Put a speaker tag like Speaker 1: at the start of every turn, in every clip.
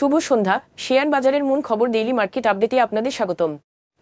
Speaker 1: শুভ সন্ধ্যা। Share বাজারের মূল খবর ডেইলি মার্কেট আপডেটে আপনাদের স্বাগতম।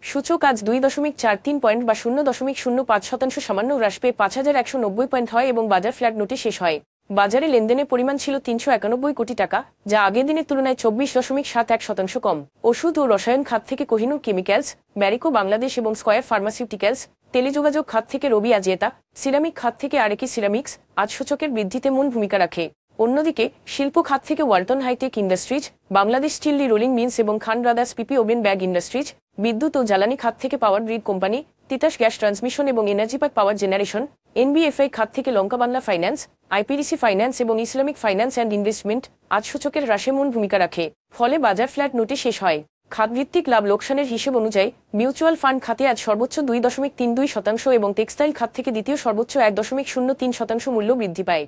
Speaker 1: সূচক আজ 2.43 পয়েন্ট বা 0.05% সামান্য হ্রাস পেয়ে 5,190 পয়েন্ট হয় এবং বাজার ফ্ল্যাট নোটে শেষ হয়। বাজারে লেনদেনের পরিমাণ ছিল 391 কোটি টাকা, যা আগের দিনের তুলনায় 24.71% কম। ওষুধ ও রসায়ন খাত থেকে কোহিনুর কেমিক্যালস, ম্যারিকো বাংলাদেশ এবং স্কয়ার ফার্মাসিউটিক্যালস, টেলিযোগাযোগ খাত থেকে রবি আজিয়েতা, সিরামিক খাত থেকে আরেকি সিরামিক্স আজ সূচকের বৃদ্ধিতে মূল ভূমিকা রাখে। অন্যদিকে শিল্প খাত থেকে Walton hi tech industries, Bangladesh steel rolling mills এবং Khan brothers PP woven bag industries, বিদ্যুৎ ও জ্বালানি খাত থেকে power grid company, Titas gas transmission এবং energy pack power generation, NBFI খাত থেকে Lanka Bangla finance, IPDC finance এবং ইসলামিক ফাইন্যান্স অ্যান্ড ইনভেস্টমেন্ট আজ সূচকের হ্রাসে মূল ভূমিকা রাখে। ফলে বাজার ফ্ল্যাট নোটে শেষ হয়। খাতভিত্তিক লাভ লোকসানের হিসেব অনুযায়ী মিউচুয়াল ফান্ড খাতে আজ সর্বোচ্চ 2.32% এবং টেক্সটাইল খাত থেকে দ্বিতীয় সর্বোচ্চ 1.03% মূল্য বৃদ্ধি পায়।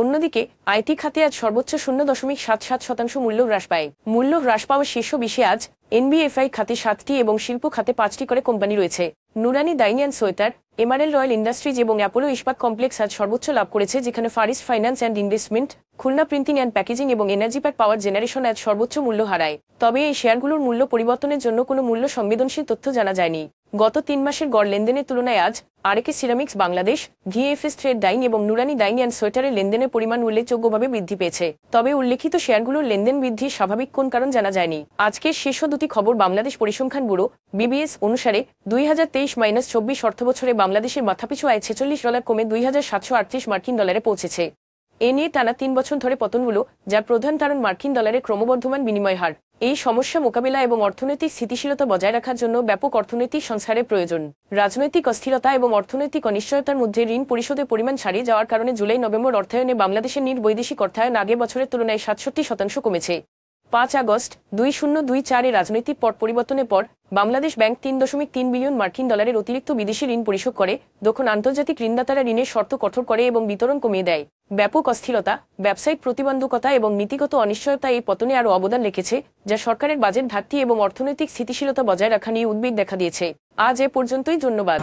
Speaker 1: অন্যদিকে আইটি খাতে আজ সর্বোচ্চ 0.77% মূল্য হ্রাস পায়। মূল্য হ্রাস পাওয়া শীর্ষ 20-এ আজ এনবিএফআই খাতে 7টি এবং শিল্প খাতে 5টি করে কোম্পানি রয়েছে। নুরানি ডাইনি and sweater, MRL royal industries এবং অ্যাপোলো ইস্পাত কমপ্লেক্স আজ সর্বোচ্চ লাভ করেছে, যেখানে first finance and investment, Khulna printing and packaging এবং এনার্জি প্যাক পাওয়ার জেনারেশন আজ সর্বোচ্চ মূল্য হারায়। তবে এই শেয়ারগুলোর মূল্য পরিবর্তনের জন্য কোনো মূল্য সংবেদনশীল তথ্য জানা যায়নি। গত 3 মাসের গড় লেনদেনের তুলনায় আজ আরেকে সিরামিক্স বাংলাদেশ, ভিএফএস ট্রেড ডাইন এবং নুরানি ডাইনি অ্যান্ড সোয়েটারের লেনদেনের পরিমাণ উল্লেখযোগ্যভাবে বৃদ্ধি পেয়েছে। তবে উল্লেখিত শেয়ারগুলোর লেনদেন বৃদ্ধির স্বাভাবিক কোন কারণ জানা যায়নি। আজকের শীর্ষ দুটি খবর বাংলাদেশ পরিসংখ্যান ব্যুরো বিবিএস অনুসারে 2023-24 অর্থবছরে বাংলাদেশের মাথাপিছু আয় $46 কমে $2,738 পৌঁছেছে। এ নিয়ে টানা 3 বছর ধরে পতনগুলো, যার প্রধান কারণ মার্কিন ডলারের ক্রমবর্ধমান বিনিময় হার। এই সমস্যা মোকাবিলা এবং অর্থনৈতিক স্থিতিশীলতা বজায় রাখার জন্য ব্যাপক অর্থনৈতিক সংস্কারের প্রয়োজন। রাজনৈতিক অস্থিরতা এবং অর্থনৈতিক অনিশ্চয়তার মধ্যে ঋণ পরিশোধের পরিমাণ ছাড়িয়ে যাওয়ার কারণে জুলাই-নভেম্বর অর্থায়নে বাংলাদেশের নির্বৈদেশিক অর্থায়ন আগের বছরের তুলনায় 67% কমেছে। 5 আগস্ট 2024-এ রাজনৈতিক পট পরিবর্তনের পর বাংলাদেশ ব্যাংক $3.3 বিলিয়ন মার্কিন ডলারের অতিরিক্ত বিদেশি ঋণ পরিশোধ করে, যখন আন্তর্জাতিক ঋণদাতারা ঋণের শর্ত কঠোর করে এবং বিতরণ কমিয়ে দেয়। ব্যাপক অস্থিরতা, ব্যবসায়িক প্রতিবন্ধকতা এবং নীতিগত অনিশ্চয়তা এই পতনে আরও অবদান রেখেছে, যা সরকারের বাজেট ঘাটতি এবং অর্থনৈতিক স্থিতিশীলতা বজায় রাখা নিয়ে উদ্বেগ দেখা দিয়েছে। আজ এ পর্যন্তই, ধন্যবাদ।